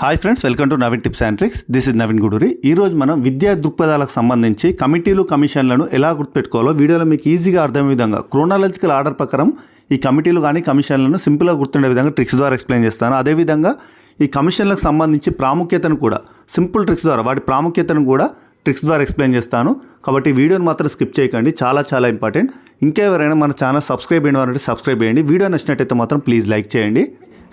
Hi friends, welcome to Naveen tips and tricks. This is Naveen Guduri. ఈరోజు మనం విద్యా దృక్పథాలకు సంబంధించి కమిటీలు కమిషన్లను ఎలా గుర్తుపెట్టుకోవాలో వీడియోలో మీకు ఈజీగా అర్థమయ్యే విధంగా క్రోనాలజికల్ ఆర్డర్ ప్రకారం ఈ కమిటీలు కానీ కమిషన్లను సింపుల్గా గుర్తుండే విధంగా ట్రిక్స్ ద్వారా ఎక్స్ప్లెయిన్ చేస్తాను. అదేవిధంగా ఈ కమిషన్లకు సంబంధించి ప్రాముఖ్యతను కూడా సింపుల్ ట్రిక్స్ ద్వారా వాటి ప్రాముఖ్యతను కూడా ట్రిక్స్ ద్వారా ఎక్స్ప్లెయిన్ చేస్తాను. కాబట్టి వీడియోని మాత్రం స్కిప్ చేయకండి, చాలా ఇంపార్టెంట్. ఇంకెవరైనా మన ఛానల్ సబ్స్క్రైబ్ అయినారంటే సబ్స్క్రైబ్ చేయండి. వీడియో నచ్చినట్టయితే మాత్రం ప్లీజ్ లైక్ చేయండి.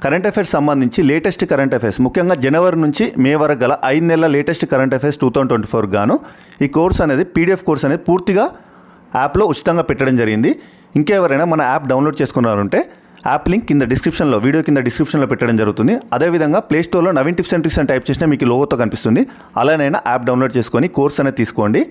కరెంట్ అఫైర్స్ సంబంధించి లేటెస్ట్ కరెంట్ అఫైర్స్ ముఖ్యంగా జనవరి నుంచి మే వరకు గల 5 నెలల లేటెస్ట్ కరెంట్ అఫైర్స్ 2024 గాను ఈ కోర్స్ అనేది పీడిఎఫ్ కోర్స్ అనేది పూర్తిగా యాప్లో ఉచితంగా పెట్టడం జరిగింది. ఇంకెవరైనా మన యాప్ డౌన్లోడ్ చేసుకున్నారంటే యాప్ లింక్ కింద డిస్క్రిప్షన్లో వీడియో కింద డిస్క్రిప్షన్లో పెట్టడం జరుగుతుంది. అదేవిధంగా ప్లేస్టోర్లో నవీన్ టిప్స్ అండ్ ట్రిక్స్ అని టైప్ చేసినా మీకు లోగోతో కనిపిస్తుంది. అలానైనా యాప్ డౌన్లోడ్ చేసుకొని కోర్స్ అనేది తీసుకోండి.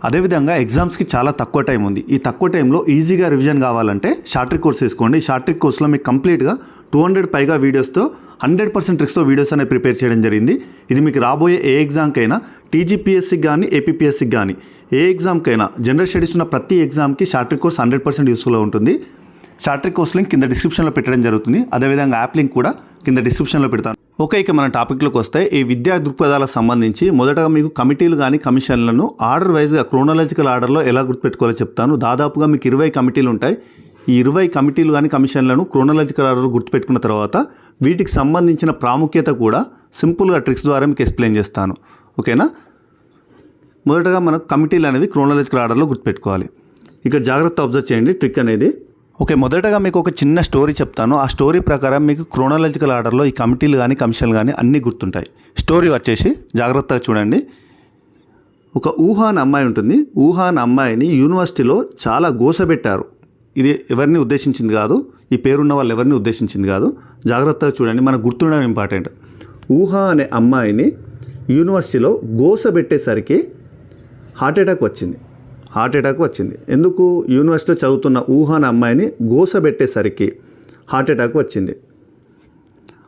అదేవిధంగా ఎగ్జామ్స్కి చాలా తక్కువ టైం ఉంది. ఈ తక్కువ టైంలో ఈజీగా రివిజన్ కావాలంటే షార్ట్ ట్రిక్ కోర్స్ తీసుకోండి. షార్ట్ ట్రిక్ కోర్స్లో మీకు కంప్లీట్గా 200 పైగా వీడియోస్తో 100% ట్రిక్స్తో వీడియోస్ అనేది ప్రిపేర్ చేయడం జరిగింది. ఇది మీకు రాబోయే ఏ ఎగ్జామ్కైనా టీజీపీఎస్సీకి కానీ ఏపీపీఎస్సీకి కానీ ఏ ఎగ్జామ్కైనా జనరల్ స్టడీస్ ఉన్న ప్రతి ఎగ్జామ్కి షార్ట్ ట్రిక్ కోర్స్ 100% యూస్ఫుల్గా ఉంటుంది. షార్ట్ ట్రిక్ కోర్స్ లింక్ కింద డిస్క్రిప్షన్లో పెట్టడం జరుగుతుంది. అదేవిధంగా యాప్ లింక్ కూడా కింద డిస్క్రిప్షన్లో పెడతాను. ఓకే, ఇక మన టాపిక్లోకి వస్తే ఈ విద్యా దృక్పథాలకు సంబంధించి మొదటగా మీకు కమిటీలు కానీ కమిషన్లను ఆర్డర్ వైజ్గా క్రోనాలజికల్ ఆర్డర్లో ఎలా గుర్తుపెట్టుకోవాలో చెప్తాను. దాదాపుగా మీకు 20 కమిటీలు ఉంటాయి. ఈ 20 కమిటీలు కానీ కమిషన్లను క్రోనాలజికల్ ఆర్డర్ గుర్తుపెట్టుకున్న తర్వాత వీటికి సంబంధించిన ప్రాముఖ్యత కూడా సింపుల్గా ట్రిక్స్ ద్వారా మీకు ఎక్స్ప్లెయిన్ చేస్తాను. ఓకేనా? మొదటగా మనకు కమిటీలు అనేది క్రోనాలజికల్ ఆర్డర్లో గుర్తుపెట్టుకోవాలి. ఇక్కడ జాగ్రత్త అబ్జర్వ్ చేయండి ట్రిక్ అనేది. ఓకే, మొదటగా మీకు ఒక చిన్న స్టోరీ చెప్తాను. ఆ స్టోరీ ప్రకారం మీకు క్రోనాలజికల్ ఆర్డర్లో ఈ కమిటీలు కానీ కమిషన్లు కానీ అన్నీ గుర్తుంటాయి. స్టోరీ వచ్చేసి జాగ్రత్తగా చూడండి. ఒక ఊహాన్ అమ్మాయి ఉంటుంది. ఊహాన్ అమ్మాయిని యూనివర్సిటీలో చాలా గోసబెట్టారు. ఇది ఎవరిని ఉద్దేశించింది కాదు, ఈ పేరున్న వాళ్ళు ఎవరిని ఉద్దేశించింది కాదు. జాగ్రత్తగా చూడండి, మనకు గుర్తుండడం ఇంపార్టెంట్. ఊహా అనే అమ్మాయిని యూనివర్సిటీలో గోసబెట్టేసరికి హార్ట్ అటాక్ వచ్చింది. ఎందుకు? యూనివర్సిటీలో చదువుతున్న ఊహా అనే అమ్మాయిని గోసబెట్టేసరికి హార్ట్ అటాక్ వచ్చింది.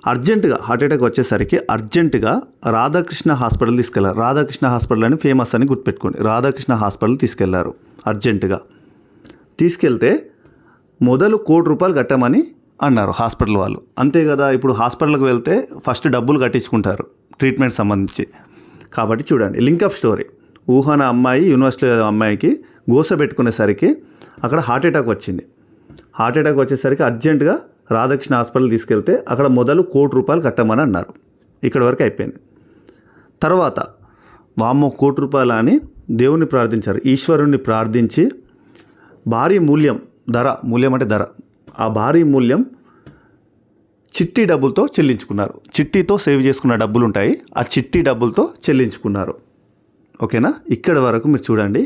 హార్ట్ అటాక్ వచ్చేసరికి అర్జెంటుగా రాధాకృష్ణ హాస్పిటల్ తీసుకెళ్లారు. రాధాకృష్ణ హాస్పిటల్ అని ఫేమస్ అని గుర్తుపెట్టుకోండి. రాధాకృష్ణ హాస్పిటల్ తీసుకెళ్లారు. అర్జెంటుగా తీసుకెళ్తే మొదలు ₹1,00,00,000 కట్టమని అన్నారు హాస్పిటల్ వాళ్ళు. అంతే కదా, ఇప్పుడు హాస్పిటల్కి వెళ్తే ఫస్ట్ డబ్బులు కట్టించుకుంటారు ట్రీట్మెంట్ సంబంధించి. కాబట్టి చూడండి, లింక్ అప్ స్టోరీ. ఊహాన అమ్మాయి యూనివర్సిటీ అమ్మాయికి గోస పెట్టుకునేసరికి అక్కడ హార్ట్ అటాక్ వచ్చేసరికి అర్జెంటుగా రాధాకృష్ణ హాస్పిటల్ తీసుకెళ్తే అక్కడ మొదలు ₹1,00,00,000 కట్టమని అన్నారు. ఇక్కడ వరకు అయిపోయింది. తర్వాత వామ్మో ₹1,00,00,000 అని దేవుని ప్రార్థించారు. ఈశ్వరుణ్ణి ప్రార్థించి భారీ మూల్యం అంటే ధర, ఆ భారీ మూల్యం చిట్టి డబ్బులతో చెల్లించుకున్నారు. చిట్టీతో సేవ్ చేసుకున్న డబ్బులు ఉంటాయి, ఆ చిట్టి డబ్బులతో చెల్లించుకున్నారు. ఓకేనా? ఇక్కడ వరకు మీరు చూడండి.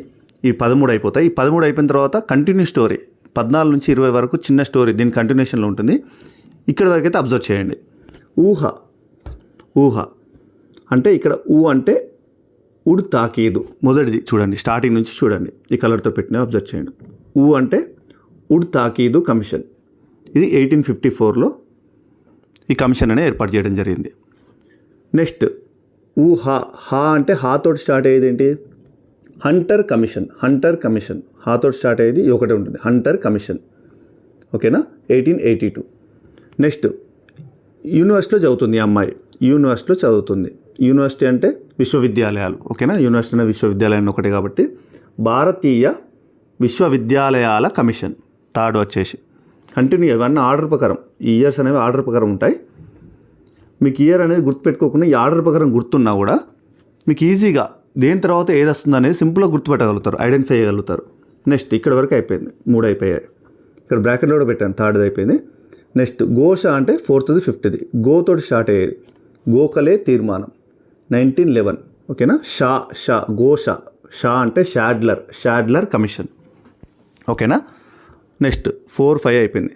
ఈ 13 అయిపోతాయి. ఈ 13 అయిపోయిన తర్వాత కంటిన్యూ స్టోరీ 14 నుంచి 20 వరకు చిన్న స్టోరీ దీని కంటిన్యూషన్లో ఉంటుంది. ఇక్కడ వరకు అయితే అబ్జర్వ్ చేయండి. ఊహ అంటే ఇక్కడ అంటే ఉడ్ తాకీదు. మొదటిది చూడండి, స్టార్టింగ్ నుంచి చూడండి, ఈ కలర్తో పెట్టిన అబ్జర్వ్ చేయండి. అంటే ఉడ్ తాకీదు కమిషన్. ఇది 1854లో ఈ కమిషన్ అనేది ఏర్పాటు చేయడం జరిగింది. నెక్స్ట్ హా అంటే హాతోటి స్టార్ట్ అయ్యేది ఏంటి? Hunter commission. హాతోటి స్టార్ట్ అయ్యేది ఇది ఒకటే ఉంటుంది, హంటర్ కమిషన్. ఓకేనా? 1882. నెక్స్ట్ యూనివర్సిటీలో చదువుతుంది ఈ అమ్మాయి. యూనివర్సిటీ అంటే విశ్వవిద్యాలయాలు. ఓకేనా? యూనివర్సిటీ అనే విశ్వవిద్యాలయం ఒకటే కాబట్టి భారతీయ విశ్వవిద్యాలయాల కమిషన్. థర్డ్ వచ్చేసి కంటిన్యూ. ఇవన్నీ ఆర్డర్ ప్రకారం, ఈ ఇయర్స్ అనేవి ఆర్డర్ ప్రకారం ఉంటాయి. మీకు ఇయర్ అనేది గుర్తుపెట్టుకోకుండా ఈ ఆర్డర్ ప్రకారం గుర్తున్నా కూడా మీకు ఈజీగా దేని తర్వాత ఏది వస్తుంది అనేది సింపుల్గా గుర్తుపెట్టగలుగుతారు, ఐడెంటిఫై చేయగలుగుతారు. నెక్స్ట్ ఇక్కడ వరకు అయిపోయింది, 3 అయిపోయాయి. ఇక్కడ బ్రాకెట్లో కూడా పెట్టాను, 3rd అయిపోయింది. నెక్స్ట్ గోష అంటే 4th 5th. గోతోటి స్టార్ట్ అయ్యేది. గోఖలే తీర్మానం 1911. ఓకేనా? గోష అంటే షాడ్లర్ కమిషన్. ఓకేనా? నెక్స్ట్ 4, 5 అయిపోయింది.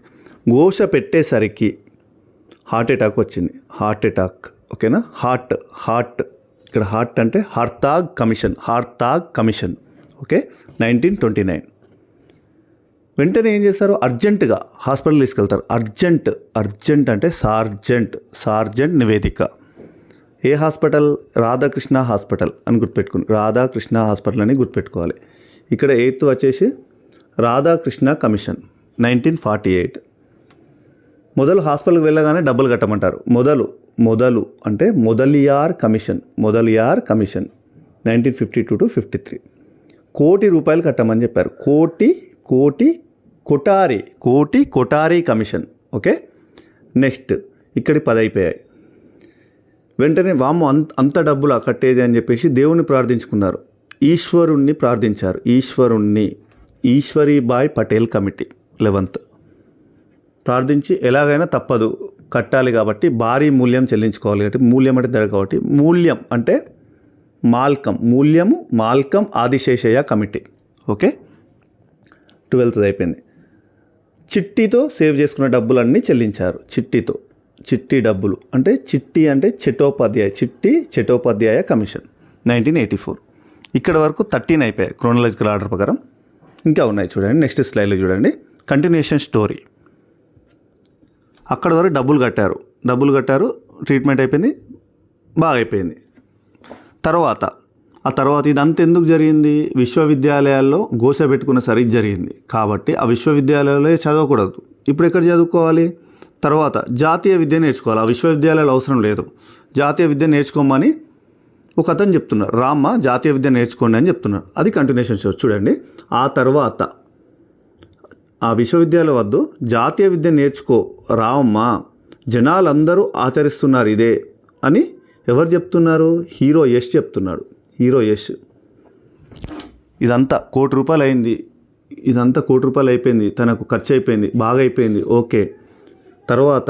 గోష పెట్టేసరికి హార్ట్ అటాక్ వచ్చింది. ఓకేనా? హార్ట్ ఇక్కడ హార్ట్ అంటే హర్తాగ్ కమిషన్. ఓకే, 1929. వెంటనే ఏం చేస్తారు? అర్జెంటుగా హాస్పిటల్ తీసుకెళ్తారు. అర్జెంట్ అంటే సార్జెంట్ నివేదిక. ఏ హాస్పిటల్? రాధాకృష్ణ హాస్పిటల్ అని గుర్తుపెట్టుకోవాలి. ఇక్కడ 8th వచ్చేసి రాధాకృష్ణ కమిషన్ 1948. మొదలు హాస్పిటల్కి వెళ్ళగానే డబ్బులు కట్టమంటారు. మొదలు అంటే మొదలియార్ కమిషన్ 1952 to 53 కోటి రూపాయలు కట్టమని చెప్పారు. కోటి కొటారి కమిషన్. ఓకే, నెక్స్ట్ ఇక్కడి 10 అయిపోయాయి. వెంటనే వాము అంత డబ్బులా కట్టేది అని చెప్పేసి దేవుణ్ణి ప్రార్థించుకున్నారు. ఈశ్వరుణ్ణి ప్రార్థించారు. ఈశ్వరీబాయ్ పటేల్ కమిటీ 11th ప్రార్థించి ఎలాగైనా తప్పదు కట్టాలి కాబట్టి భారీ మూల్యం చెల్లించుకోవాలి కాబట్టి మూల్యం అంటే ధర కాబట్టి మూల్యం అంటే Malcolm Adiseshaiah committee. Okay, 12th అయిపోయింది. చిట్టీతో సేవ్ చేసుకున్న డబ్బులన్నీ చెల్లించారు. చిట్టి డబ్బులు అంటే చటోపాధ్యాయ కమిషన్ 1984. ఇక్కడ వరకు 13 అయిపోయాయి క్రోనలాజికల్ ఆర్డర్ ప్రకారం. ఇంకా ఉన్నాయి చూడండి, నెక్స్ట్ స్లైడ్లో చూడండి. Continuation story. అక్కడ వరకు డబ్బులు కట్టారు, ట్రీట్మెంట్ అయిపోయింది, బాగా అయిపోయింది. ఆ తర్వాత ఇదంతా ఎందుకు జరిగింది? విశ్వవిద్యాలయాల్లో గోస పెట్టుకున్న సరి జరిగింది కాబట్టి ఆ విశ్వవిద్యాలయాల్లో చదవకూడదు. ఇప్పుడు ఎక్కడ చదువుకోవాలి? తర్వాత జాతీయ విద్య నేర్చుకోవాలి. ఆ విశ్వవిద్యాలయాలు అవసరం లేదు, జాతీయ విద్య నేర్చుకోమని ఒక అతను చెప్తున్నారు. రామ్మ జాతీయ విద్య నేర్చుకోండి అని చెప్తున్నారు. అది కంటిన్యూషన్ స్టోరీ చూడండి. ఆ తర్వాత ఆ విశ్వవిద్యాలయం వద్దు జాతీయ విద్య నేర్చుకో రామ్మ, జనాలందరూ ఆచరిస్తున్నారు ఇదే అని ఎవరు చెప్తున్నారు? హీరో యష్ చెప్తున్నాడు. ఇదంతా ₹1 కోటి అయింది. ₹1 కోటి అయిపోయింది, తనకు ఖర్చు అయిపోయింది, బాగా అయిపోయింది. ఓకే, తర్వాత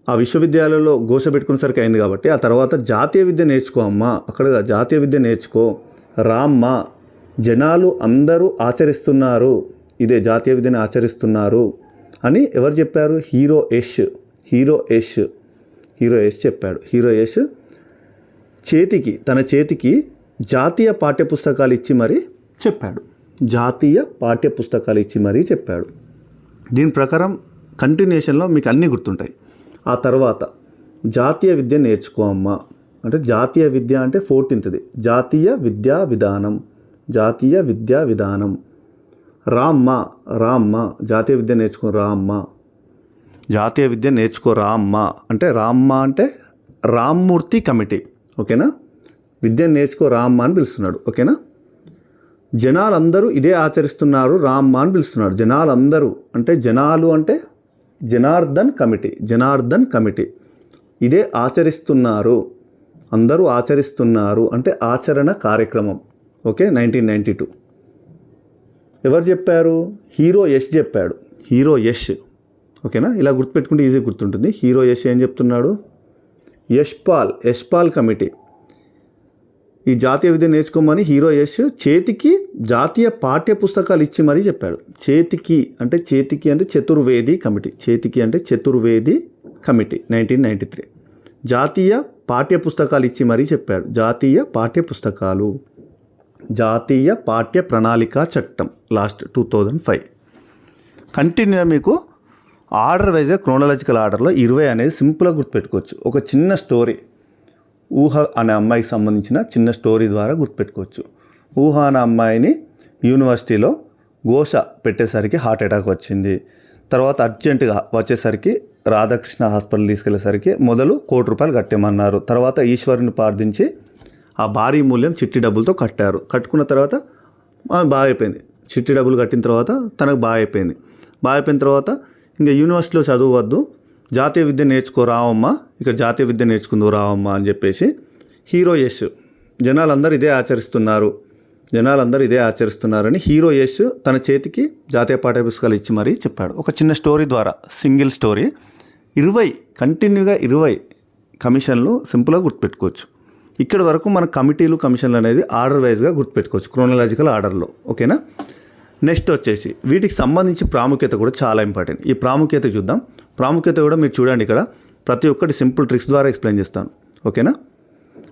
ఆ విశ్వవిద్యాలయంలో గోస పెట్టుకునేసరికి అయింది కాబట్టి ఆ తర్వాత జాతీయ విద్య నేర్చుకో అమ్మా, అక్కడ జాతీయ విద్య నేర్చుకో రామ్మ, జనాలు అందరూ ఆచరిస్తున్నారు, ఇదే జాతీయ విద్యను ఆచరిస్తున్నారు అని ఎవరు చెప్పారు? హీరో యష్ చెప్పాడు. హీరో యష్ తన చేతికి జాతీయ పాఠ్యపుస్తకాలు ఇచ్చి మరీ చెప్పాడు. దీని ప్రకారం కంటిన్యూషన్లో మీకు అన్నీ గుర్తుంటాయి. ఆ తర్వాత జాతీయ విద్య నేర్చుకో అమ్మా అంటే జాతీయ విద్య అంటే 14th జాతీయ విద్యా విధానం. రామ్మ జాతీయ విద్య నేర్చుకో రామ్మ అంటే రామ్మూర్తి కమిటీ. ఓకేనా, విద్య నేర్చుకో రామ్మ అని పిలుస్తున్నాడు. ఓకేనా, జనాలందరూ ఇదే ఆచరిస్తున్నారు రామ్మ అని పిలుస్తున్నాడు. జనాలందరూ అంటే జనాలు అంటే జనార్దన్ కమిటీ ఇదే ఆచరిస్తున్నారు, అందరూ ఆచరిస్తున్నారు అంటే ఆచరణ కార్యక్రమం. ఓకే, 1992. ఎవరు చెప్పారు? హీరో యష్ చెప్పాడు. ఓకేనా, ఇలా గుర్తుపెట్టుకుంటే ఈజీ గుర్తుంటుంది. హీరో యష్ ఏం చెప్తున్నాడు? యశ్పాల్ కమిటీ ఈ జాతీయ విద్య నేర్చుకోమని హీరో యష్ చేతికి జాతీయ పాఠ్య పుస్తకాలు ఇచ్చి మరీ చెప్పాడు. చేతికి అంటే చతుర్వేది కమిటీ 1993 జాతీయ పాఠ్య పుస్తకాలు ఇచ్చి మరీ చెప్పాడు. జాతీయ పాఠ్య ప్రణాళిక చట్టం లాస్ట్ 2005. కంటిన్యూ మీకు ఆర్డర్ వైజ్గా క్రోనలాజికల్ ఆర్డర్లో 20 అనేది సింపుల్గా గుర్తుపెట్టుకోవచ్చు. ఒక చిన్న స్టోరీ, ఊహ అనే అమ్మాయికి సంబంధించిన చిన్న స్టోరీ ద్వారా గుర్తుపెట్టుకోవచ్చు. ఊహ అనే అమ్మాయిని యూనివర్సిటీలో గోష పెట్టేసరికి హార్ట్ అటాక్ వచ్చింది. తర్వాత అర్జెంటుగా వచ్చేసరికి రాధాకృష్ణ హాస్పిటల్ తీసుకెళ్లేసరికి మొదలు ₹1 కోటి కట్టేమన్నారు. తర్వాత ఈశ్వరుని ప్రార్థించి ఆ భారీ మూల్యం చిట్టి డబ్బులతో కట్టారు. కట్టుకున్న తర్వాత బాగా అయిపోయింది. చిట్టి డబ్బులు కట్టిన తర్వాత తనకు బాగా అయిపోయింది తర్వాత ఇంకా యూనివర్సిటీలో చదవద్దు, జాతీయ విద్య నేర్చుకో రావమ్మ, ఇక జాతీయ విద్య నేర్చుకుందో రావమ్మ అని చెప్పేసి హీరో యష్ జనాలందరూ ఇదే ఆచరిస్తున్నారని హీరో యష్ తన చేతికి జాతీయ పాఠ్యపుస్తకాలు ఇచ్చి మరీ చెప్పాడు. ఒక చిన్న స్టోరీ ద్వారా, సింగిల్ స్టోరీ 20 కంటిన్యూగా 20 కమిషన్లు సింపుల్గా గుర్తుపెట్టుకోవచ్చు. ఇక్కడి వరకు మన కమిషన్లు అనేది ఆర్డర్ వైజ్గా గుర్తుపెట్టుకోవచ్చు క్రోనలాజికల్ ఆర్డర్లో. ఓకేనా, నెక్స్ట్ వచ్చేసి వీటికి సంబంధించి ప్రాముఖ్యత కూడా చాలా ఇంపార్టెంట్. ఈ ప్రాముఖ్యత చూద్దాం. ప్రాముఖ్యత కూడా మీరు చూడండి, ఇక్కడ ప్రతి ఒక్కటి సింపుల్ ట్రిక్స్ ద్వారా ఎక్స్ప్లెయిన్ చేస్తాను. ఓకేనా,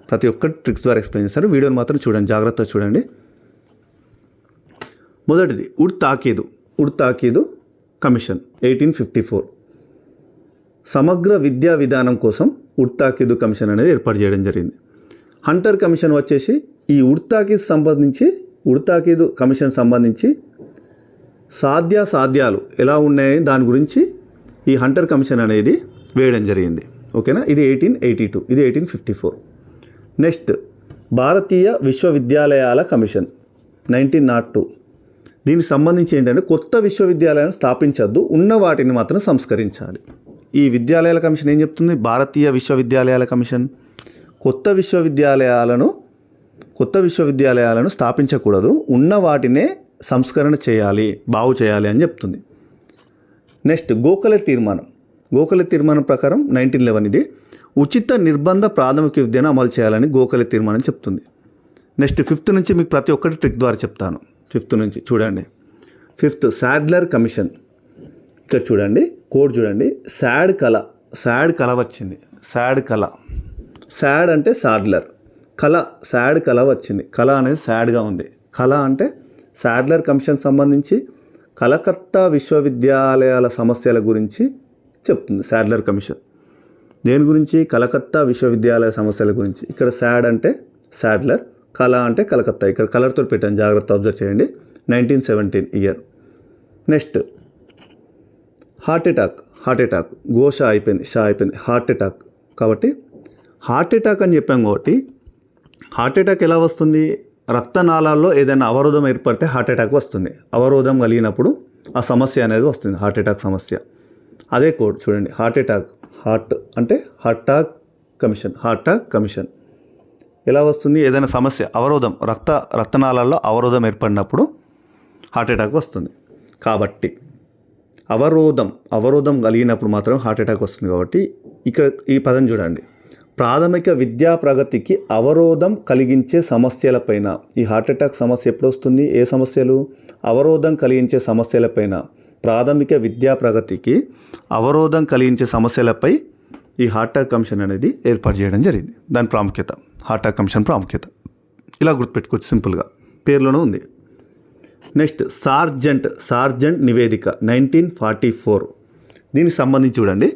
ప్రతి ఒక్కటి ట్రిక్స్ ద్వారా ఎక్స్ప్లెయిన్ చేస్తాను. వీడియోని మాత్రం చూడండి, జాగ్రత్తగా చూడండి. మొదటిది ఉడ్ తాకీదు కమిషన్ 1854 సమగ్ర విద్యా విధానం కోసం ఉడ్ తాకీదు కమిషన్ అనేది ఏర్పాటు చేయడం జరిగింది. హంటర్ కమిషన్ వచ్చేసి ఈ ఉడ్ తాకీదు కమిషన్ సంబంధించి సాధ్యాలు ఎలా ఉన్నాయి దాని గురించి ఈ హంటర్ కమిషన్ అనేది వేయడం జరిగింది. ఓకేనా, ఇది 1882, ఇది 1854. నెక్స్ట్ భారతీయ విశ్వవిద్యాలయాల కమిషన్ 1902. దీనికి సంబంధించి ఏంటంటే కొత్త విశ్వవిద్యాలయాలను స్థాపించద్దు, ఉన్న వాటిని మాత్రం సంస్కరించాలి. ఈ విద్యాలయాల కమిషన్ ఏం చెప్తుంది? భారతీయ విశ్వవిద్యాలయాల కమిషన్ కొత్త విశ్వవిద్యాలయాలను స్థాపించకూడదు, ఉన్న వాటినే సంస్కరణ చేయాలి, బాగు చేయాలి అని చెప్తుంది. నెక్స్ట్ గోఖలే తీర్మానం ప్రకారం 1911 ఇది ఉచిత నిర్బంధ ప్రాథమిక విద్యను అమలు చేయాలని గోఖలే తీర్మానం చెప్తుంది. నెక్స్ట్ 5th నుంచి మీకు ప్రతి ఒక్కటి ట్రిక్ ద్వారా చెప్తాను. 5th నుంచి చూడండి. 5th Sadler commission. ఇక్కడ చూడండి, కోడ్ చూడండి. సాడ్ కళ వచ్చింది. సాడ్ అంటే సాడ్లర్, సాడ్ కళ వచ్చింది. కళ అనేది సాడ్గా ఉంది. కళ అంటే సాడ్లర్ కమిషన్ సంబంధించి కలకత్తా విశ్వవిద్యాలయాల సమస్యల గురించి చెప్తుంది. సాడ్లర్ కమిషన్ దేని గురించి? కలకత్తా విశ్వవిద్యాలయ సమస్యల గురించి. ఇక్కడ సాడ్ అంటే సాడ్లర్, కళ అంటే కలకత్తా. ఇక్కడ కలర్తో పెట్టాను, జాగ్రత్త అబ్జర్వ్ చేయండి. 1917 ఇయర్. Next heart attack. షా అయిపోయింది. Heart attack. కాబట్టి హార్ట్ అటాక్ అని చెప్పాం కాబట్టి హార్ట్ అటాక్ ఎలా వస్తుంది? రక్తనాళాల్లో ఏదైనా అవరోధం ఏర్పడితే హార్ట్ అటాక్ వస్తుంది. అవరోధం కలిగినప్పుడు ఆ సమస్య అనేది వస్తుంది, హార్ట్ అటాక్ సమస్య. అదే కోడ్ చూడండి. హార్ట్ అంటే హార్ట్ కమిషన్ ఎలా వస్తుంది? ఏదైనా సమస్య అవరోధం, రక్తనాళాల్లో అవరోధం ఏర్పడినప్పుడు హార్ట్ అటాక్ వస్తుంది. కాబట్టి అవరోధం కలిగినప్పుడు మాత్రం హార్ట్ అటాక్ వస్తుంది. కాబట్టి ఇక్కడ ఈ పదం చూడండి. ప్రాథమిక విద్యా ప్రగతికి అవరోధం కలిగించే సమస్యలపైన. ఈ హార్ట్ అటాక్ సమస్య ఎప్పుడు వస్తుంది? ఏ సమస్యలు? అవరోధం కలిగించే సమస్యలపైన. ప్రాథమిక విద్యా ప్రగతికి అవరోధం కలిగించే సమస్యలపై ఈ హార్ట్ అటాక్ కమిషన్ అనేది ఏర్పాటు చేయడం జరిగింది. దాని ప్రాముఖ్యత, హార్ట్ అటాక్ కమిషన్ ప్రాముఖ్యత ఇలా గుర్తుపెట్టుకోవచ్చు, సింపుల్గా పేర్లోనే ఉంది. నెక్స్ట్ సార్జెంట్ నివేదిక 1944. దీనికి సంబంధించి చూడండి.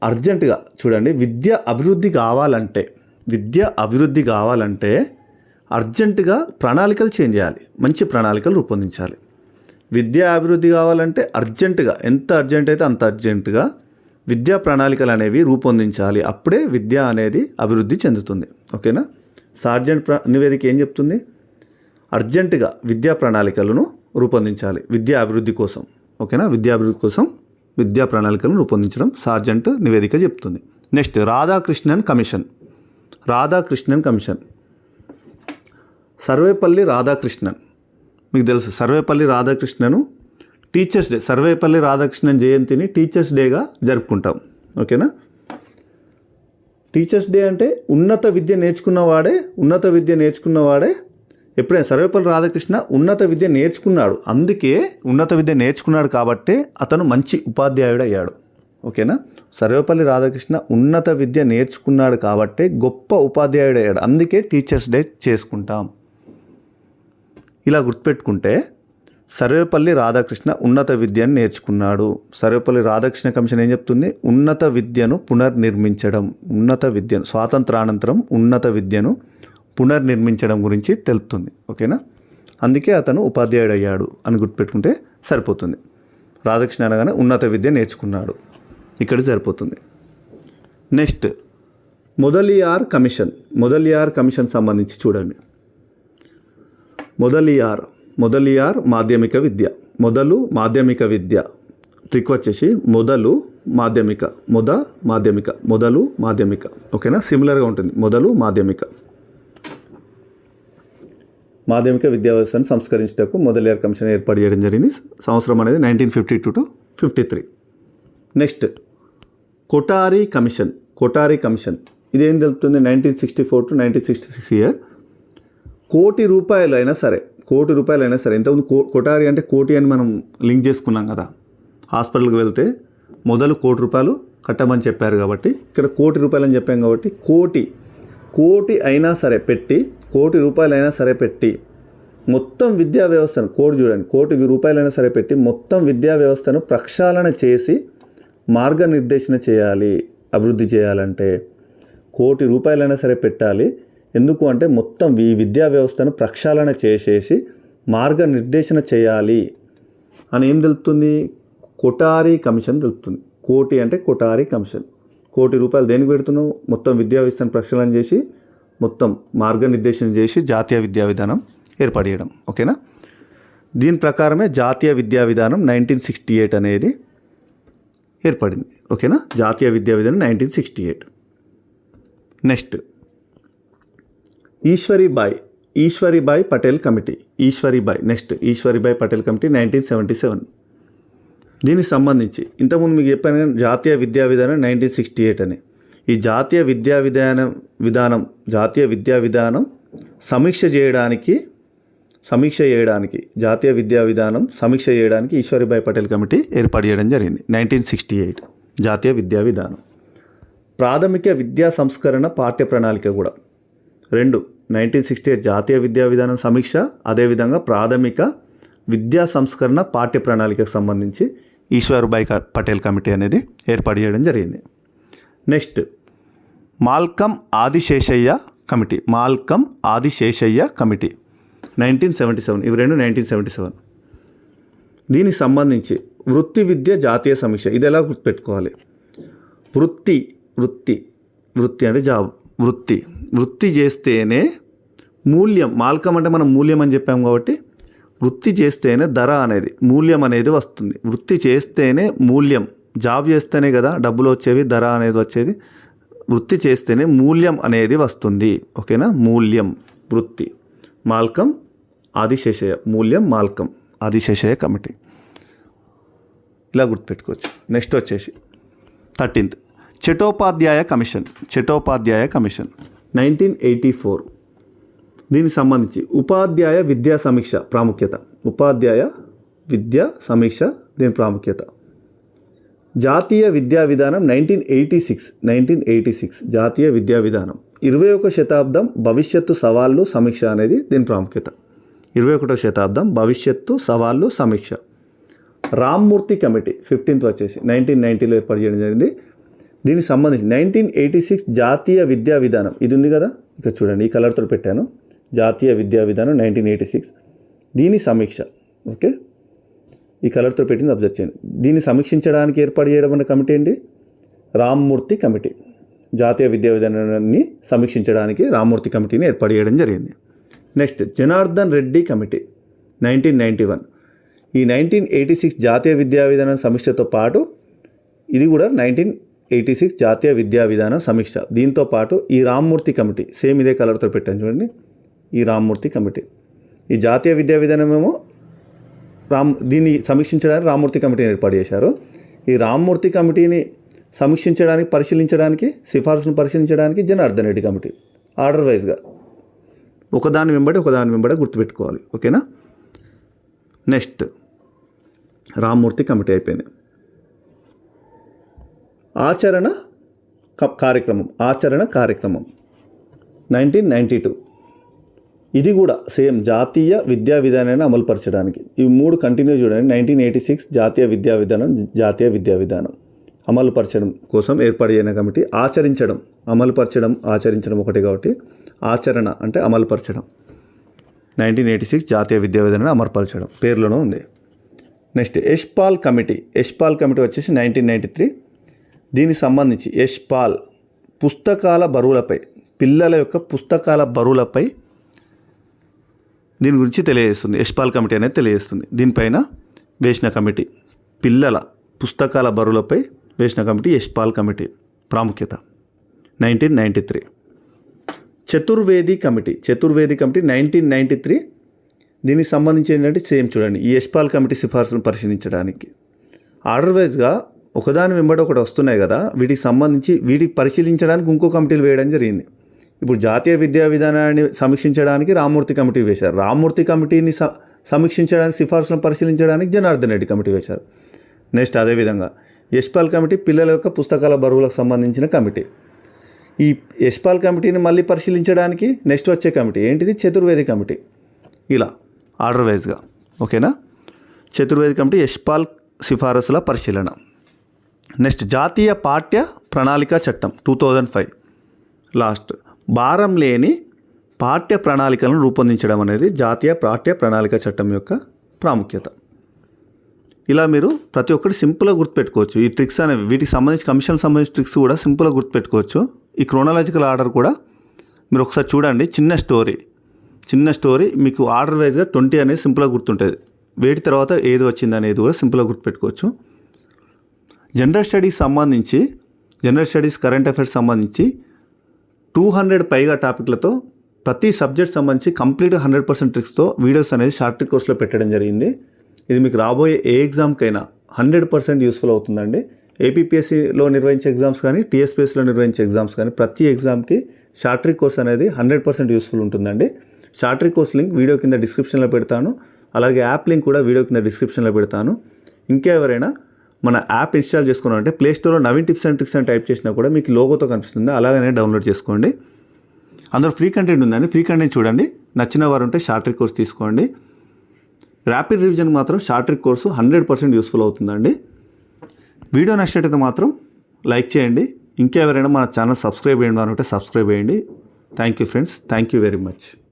అర్జెంటుగా చూడండి. విద్య అభివృద్ధి కావాలంటే అర్జెంటుగా ప్రణాళికలు చేంజ్ చేయాలి, మంచి ప్రణాళికలు రూపొందించాలి. విద్య అభివృద్ధి కావాలంటే అర్జెంటుగా, ఎంత అర్జెంట్ అయితే అంత అర్జెంటుగా విద్యా ప్రణాళికలు అనేవి రూపొందించాలి. అప్పుడే విద్య అనేది అభివృద్ధి చెందుతుంది. ఓకేనా. సార్జెంట్ నివేదిక ఏం చెప్తుంది? అర్జెంటుగా విద్యా ప్రణాళికలను రూపొందించాలి విద్యా అభివృద్ధి కోసం. ఓకేనా, విద్యాభివృద్ధి కోసం విద్యా ప్రణాళికలను రూపొందించడం సార్జెంట్ నివేదిక చెప్తుంది. Next Radhakrishnan commission. సర్వేపల్లి రాధాకృష్ణన్ మీకు తెలుసు. సర్వేపల్లి రాధాకృష్ణను టీచర్స్ డే, సర్వేపల్లి రాధాకృష్ణన్ జయంతిని టీచర్స్ డేగా జరుపుకుంటాం. ఓకేనా. టీచర్స్ డే అంటే ఉన్నత విద్య నేర్చుకున్నవాడే ఎప్పుడైనా సర్వేపల్లి రాధాకృష్ణ ఉన్నత విద్య నేర్చుకున్నాడు. అందుకే ఉన్నత విద్య నేర్చుకున్నాడు కాబట్టే అతను మంచి ఉపాధ్యాయుడు అయ్యాడు. ఓకేనా. సర్వేపల్లి రాధాకృష్ణ ఉన్నత విద్య నేర్చుకున్నాడు కాబట్టే గొప్ప ఉపాధ్యాయుడు అయ్యాడు. అందుకే టీచర్స్ డే చేసుకుంటాం. ఇలా గుర్తుపెట్టుకుంటే సర్వేపల్లి రాధాకృష్ణ ఉన్నత విద్యను నేర్చుకున్నాడు. సర్వేపల్లి రాధాకృష్ణ కమిషన్ ఏం చెప్తుంది? ఉన్నత విద్యను పునర్నిర్మించడం, స్వాతంత్రానంతరం ఉన్నత విద్యను పునర్నిర్మించడం గురించి తెలుపుతుంది. ఓకేనా. అందుకే అతను ఉపాధ్యాయుడు అయ్యాడు అని గుర్తుపెట్టుకుంటే సరిపోతుంది. రాధాకృష్ణ అనగానే ఉన్నత విద్య నేర్చుకున్నాడు, ఇక్కడ సరిపోతుంది. నెక్స్ట్ మొదలియార్ కమిషన్ సంబంధించి చూడండి. మొదలియార్ మాధ్యమిక విద్య ట్రిక్ వచ్చేసి మొదలు మాధ్యమిక. ఓకేనా, సిమిలర్గా ఉంటుంది. మాధ్యమిక విద్యా వ్యవస్థను సంస్కరించటకు మొదలియార్ కమిషన్ ఏర్పాటు చేయడం జరిగింది. సంవత్సరం అనేది 1952 to 53. నెక్స్ట్ కొఠారి కమిషన్ ఇదేం తెలుపుతుంది? 1964 to 1966 ఇయర్. కోటి రూపాయలైనా సరే ఇంతకుముందు కొఠారి అంటే కోటి అని మనం లింక్ చేసుకున్నాం కదా. హాస్పిటల్కి వెళ్తే మొదలు ₹1,00,00,000 కట్టమని చెప్పారు కాబట్టి ఇక్కడ ₹1,00,00,000 అని చెప్పాం కాబట్టి కోటి అయినా సరే పెట్టి ₹1,00,00,000 పెట్టి మొత్తం విద్యా వ్యవస్థను ₹1,00,00,000 సరే పెట్టి మొత్తం విద్యా వ్యవస్థను ప్రక్షాళన చేసి మార్గనిర్దేశన చేయాలి. అభివృద్ధి చేయాలంటే ₹1,00,00,000 సరే పెట్టాలి. ఎందుకు అంటే మొత్తం ఈ విద్యా వ్యవస్థను ప్రక్షాళన చేసేసి మార్గనిర్దేశన చేయాలి అని ఏం తెలుపుతుంది? కొటారి కమిషన్ తెలుపుతుంది. కోటి అంటే కొటారి కమిషన్. ₹1,00,00,000 దేనికి పెడుతున్నావు? మొత్తం విద్యా వ్యవస్థను ప్రక్షాళన చేసి మొత్తం మార్గనిర్దేశం చేసి జాతీయ విద్యా విధానం ఏర్పడేయడం. ఓకేనా? దీని ప్రకారమే జాతీయ విద్యా విధానం 1968 అనేది ఏర్పడింది. ఓకేనా? జాతీయ విద్యా విధానం 1968. Next Eshwari Bai Patel committee. Eshwari Bai Patel committee 1977. దీనికి సంబంధించి ఇంతకుముందు మీకు చెప్పాను కానీ జాతీయ విద్యా విధానం 1968 అని. ఈ జాతీయ విద్యా విధానం సమీక్ష చేయడానికి ఈశ్వరీబాయి పటేల్ కమిటీ ఏర్పాటు చేయడం జరిగింది. 1968 జాతీయ విద్యా విధానం. ప్రాథమిక విద్యా సంస్కరణ పాఠ్య ప్రణాళిక కూడా 1968 జాతీయ విద్యా విధానం సమీక్ష, అదేవిధంగా ప్రాథమిక విద్యా సంస్కరణ పాఠ్య ప్రణాళికకు సంబంధించి ఈశ్వరీబాయి పటేల్ కమిటీ అనేది ఏర్పాటు చేయడం జరిగింది. Next Malcolm Adiseshaiah committee. 1977. ఇవి రెండు 1977. దీనికి సంబంధించి వృత్తి విద్య జాతీయ సమీక్ష. ఇది ఎలా గుర్తుపెట్టుకోవాలి? వృత్తి అంటే జాబ్. వృత్తి చేస్తేనే మూల్యం. మాల్కమ్ అంటే మనం మూల్యం అని చెప్పాము కాబట్టి వృత్తి చేస్తేనే ధర అనేది, మూల్యం అనేది వస్తుంది. వృత్తి చేస్తేనే మూల్యం. జాబ్ చేస్తేనే కదా డబ్బులు వచ్చేవి, ధర అనేది వచ్చేది. వృత్తి చేస్తేనే మూల్యం అనేది వస్తుంది. ఓకేనా? మూల్యం వృత్తి. మాల్కమ్ ఆదిశేషయ్య. మూల్యం మాల్కమ్ ఆదిశేషయ్య కమిటీ. ఇలా గుర్తుపెట్టుకోవచ్చు. నెక్స్ట్ వచ్చేసి 13th చటోపాధ్యాయ కమిషన్. 1984. దీనికి సంబంధించి ఉపాధ్యాయ విద్యా సమీక్ష ప్రాముఖ్యత. దీని ప్రాముఖ్యత. జాతీయ విద్యా విధానం 1986. జాతీయ విద్యా విధానం 21వ శతాబ్దం భవిష్యత్తు సవాళ్ళు సమీక్ష అనేది దీని ప్రాముఖ్యత. 21వ శతాబ్దం భవిష్యత్తు సవాళ్ళు సమీక్ష. రామ్మూర్తి కమిటీ 15th వచ్చేసి 1990లో ఏర్పాటు చేయడం జరిగింది. దీనికి సంబంధించి 1986 జాతీయ విద్యా విధానం ఇది ఉంది కదా, ఇక్కడ చూడండి ఈ కలర్తో పెట్టాను. జాతీయ విద్యా విధానం 1986 దీని సమీక్ష. ఓకే, ఈ కలర్తో పెట్టింది అబ్జర్వ్ చేయండి. దీన్ని సమీక్షించడానికి ఏర్పాటు చేయడం అనే కమిటీ ఏంటి? రామ్మూర్తి కమిటీ. జాతీయ విద్యా విధానాన్ని సమీక్షించడానికి రామ్మూర్తి కమిటీని ఏర్పాటు చేయడం జరిగింది. Next Janardhan Reddy committee 1991. ఈ 1986 జాతీయ విద్యా విధానం సమీక్షతో పాటు ఇది కూడా 1986 జాతీయ విద్యా విధానం సమీక్ష. దీంతో పాటు ఈ రామ్మూర్తి కమిటీ సేమ్ ఇదే కలర్తో పెట్టాను చూడండి, ఈ రామ్మూర్తి కమిటీ. ఈ జాతీయ విద్యా విధానం ఏమో దీన్ని సమీక్షించడానికి రామ్మూర్తి కమిటీని ఏర్పాటు చేశారు. ఈ రామ్మూర్తి కమిటీని సమీక్షించడానికి పరిశీలించడానికి సిఫార్సును పరిశీలించడానికి జనార్దన్ రెడ్డి కమిటీ. ఆర్డర్ వైజ్గా ఒకదాని వెంబడి గుర్తుపెట్టుకోవాలి. ఓకేనా? నెక్స్ట్ రామ్మూర్తి కమిటీ అయిపోయింది. ఆచరణ కార్యక్రమం 1992. ఇది కూడా సేమ్ జాతీయ విద్యా విధానాన్ని అమలుపరచడానికి. ఇవి మూడు కంటిన్యూ చూడండి. 1986 జాతీయ విద్యా విధానం అమలుపరచడం కోసం ఏర్పాటు చేయన కమిటీ. ఆచరించడం ఒకటి కాబట్టి ఆచరణ అంటే అమలుపరచడం. 1986 జాతీయ విద్యా విధానాన్ని అమలుపరచడం పేర్లోనే ఉంది. నెక్స్ట్ యశ్పాల్ కమిటీ వచ్చేసి 1993. దీనికి సంబంధించి యశ్పాల్ పుస్తకాల బరువులపై, పిల్లల యొక్క పుస్తకాల బరువులపై దీని గురించి తెలియజేస్తుంది. యశ్పాల్ కమిటీ అనేది తెలియజేస్తుంది. దీనిపైన వేసిన కమిటీ, పిల్లల పుస్తకాల బరువులపై వేసిన కమిటీ యశ్పాల్ కమిటీ. ప్రాముఖ్యత 1993. చతుర్వేది కమిటీ 1993. దీనికి సంబంధించి ఏంటంటే సేమ్ చూడండి, ఈ యశ్పాల్ కమిటీ సిఫార్సును పరిశీలించడానికి ఆర్డర్ వైజ్గా ఒకదాని వెంబడి ఒకటి వస్తున్నాయి కదా, వీటికి పరిశీలించడానికి ఇంకో కమిటీలు వేయడం జరిగింది. ఇప్పుడు జాతీయ విద్యా విధానాన్ని సమీక్షించడానికి రామ్మూర్తి కమిటీ వేశారు. రామ్మూర్తి కమిటీని సమీక్షించడానికి సిఫార్సులను పరిశీలించడానికి జనార్దన్ రెడ్డి కమిటీ వేశారు. నెక్స్ట్ అదేవిధంగా యశ్పాల్ కమిటీ పిల్లల యొక్క పుస్తకాల బరువులకు సంబంధించిన కమిటీ. ఈ యశ్పాల్ కమిటీని మళ్ళీ పరిశీలించడానికి నెక్స్ట్ వచ్చే కమిటీ ఏంటిది? చతుర్వేది కమిటీ. ఇలా ఆర్డర్ వైజ్గా. ఓకేనా? చతుర్వేది కమిటీ యశ్పాల్ సిఫారసుల పరిశీలన. నెక్స్ట్ జాతీయ పాఠ్య ప్రణాళిక చట్టం 2005. లాస్ట్ భారం లేని పాఠ్య ప్రణాళికలను రూపొందించడం అనేది జాతీయ పాఠ్య ప్రణాళిక చట్టం యొక్క ప్రాముఖ్యత. ఇలా మీరు ప్రతి ఒక్కటి సింపుల్గా గుర్తుపెట్టుకోవచ్చు. ఈ ట్రిక్స్ అనేవి వీటికి సంబంధించి కమిషన్ సంబంధించిన ట్రిక్స్ కూడా సింపుల్గా గుర్తుపెట్టుకోవచ్చు. ఈ క్రోనాలజికల్ ఆర్డర్ కూడా మీరు ఒకసారి చూడండి. చిన్న స్టోరీ మీకు ఆర్డర్ వైజ్గా 20 అనేది సింపుల్గా గుర్తుంటుంది. వేటి తర్వాత ఏది వచ్చింది అనేది కూడా సింపుల్గా గుర్తుపెట్టుకోవచ్చు. జనరల్ స్టడీస్ కరెంట్ అఫైర్స్ సంబంధించి 200 పైగా టాపిక్లతో ప్రతి సబ్జెక్ట్ సంబంధించి కంప్లీట్గా 100% ట్రిక్స్తో వీడియోస్ అనేది షార్ట్ ట్రిక్ కోర్స్లో పెట్టడం జరిగింది. ఇది మీకు రాబోయే ఏ ఎగ్జామ్కైనా 100% యూస్ఫుల్ అవుతుందండి. ఏపీపీఎస్సీలో నిర్వహించే ఎగ్జామ్స్ కానీ టీఎస్పీఎస్సీలో నిర్వహించే ఎగ్జామ్స్ కానీ ప్రతి ఎగ్జామ్కి షార్ట్ ట్రిక్ కోర్స్ అనేది 100% యూస్ఫుల్ ఉంటుందండి. Short trick course link video కింద డిస్క్రిప్షన్లో పెడతాను. అలాగే యాప్ లింక్ కూడా వీడియో కింద డిస్క్రిప్షన్లో పెడతాను. ఇంకెవరైనా మన యాప్ ఇన్స్టాల్ చేసుకున్నారంటే ప్లేస్టోర్లో నవీన్ టిప్స్ అండ్ ట్రిక్స్ అని టైప్ చేసినా కూడా మీకు లోగోతో కనిపిస్తుంది. అలాగనే డౌన్లోడ్ చేసుకోండి. అందులో ఫ్రీ కంటెంట్ ఉందండి. ఫ్రీ కంటెంట్ చూడండి. నచ్చిన వారు ఉంటే షార్ట్ ట్రిక్ కోర్స్ తీసుకోండి. ర్యాపిడ్ రివిజన్ మాత్రం షార్ట్ ట్రిక్ కోర్సు 100% యూస్ఫుల్ అవుతుందండి. వీడియో నచ్చినట్టయితే మాత్రం లైక్ చేయండి. ఇంకెవరైనా మన ఛానల్ సబ్స్క్రైబ్ చేయండి అనుకుంటే సబ్స్క్రైబ్ చేయండి. Thank you friends. Thank you very much.